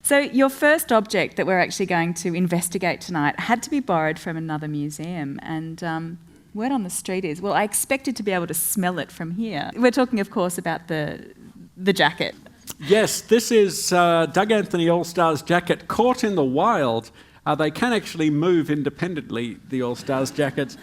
So your first object that we're actually going to investigate tonight had to be borrowed from another museum, and word on the street is, well, I expected to be able to smell it from here. We're talking, of course, about the jacket. Yes, this is Doug Anthony All-Stars jacket caught in the wild. They can actually move independently, the All-Stars jackets.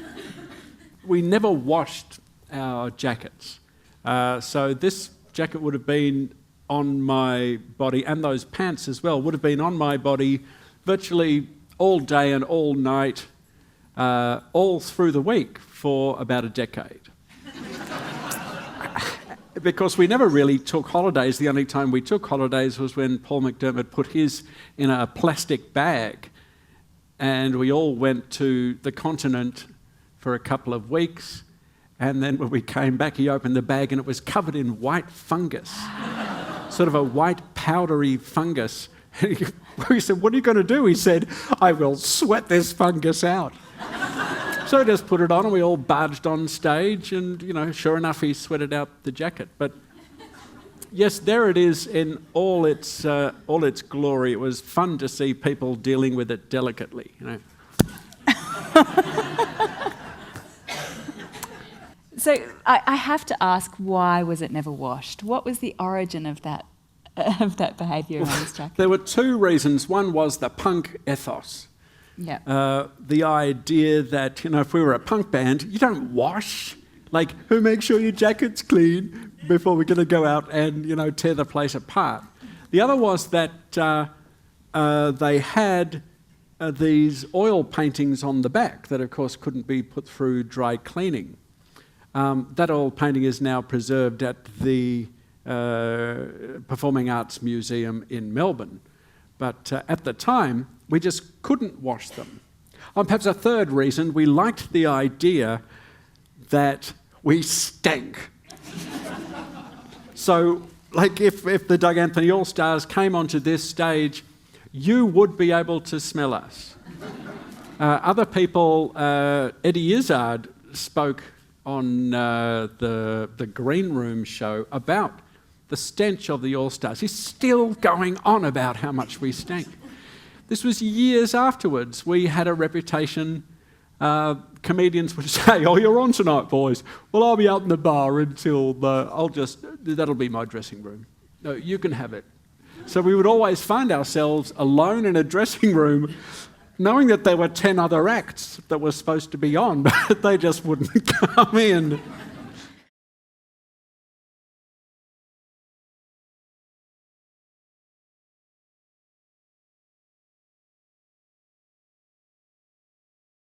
We never washed our jackets. So this jacket would have been on my body, and those pants as well, would have been on my body virtually all day and all night, all through the week for about a decade. Because we never really took holidays. The only time we took holidays was when Paul McDermott put his in a plastic bag, and we all went to the continent for a couple of weeks, and then when we came back, he opened the bag and it was covered in white fungus. Sort of a white powdery fungus. We said, what are you going to do? He said, I will sweat this fungus out. So we just put it on and we all barged on stage, and, you know, sure enough, he sweated out the jacket. But yes, there it is in all its glory. It was fun to see people dealing with it delicately, you know. So I have to ask, why was it never washed? What was the origin of that behaviour around this jacket? There were two reasons. One was the punk ethos. Yeah. The idea that, you know, if we were a punk band, you don't wash. Like, who makes sure your jacket's clean before we're going to go out and, you know, tear the place apart? The other was that they had these oil paintings on the back that, of course, couldn't be put through dry cleaning. That oil painting is now preserved at the Performing Arts Museum in Melbourne. But at the time, we just couldn't wash them. Perhaps a third reason, we liked the idea that we stank. So, like, if the Doug Anthony All-Stars came onto this stage, you would be able to smell us. Other people, Eddie Izzard spoke on the Green Room show about the stench of the All-Stars. He's still going on about how much we stank. This was years afterwards. We had a reputation. Comedians would say, oh, you're on tonight, boys. Well, I'll be out in the bar until that'll be my dressing room. No, you can have it. So we would always find ourselves alone in a dressing room, knowing that there were 10 other acts that were supposed to be on, but they just wouldn't come in.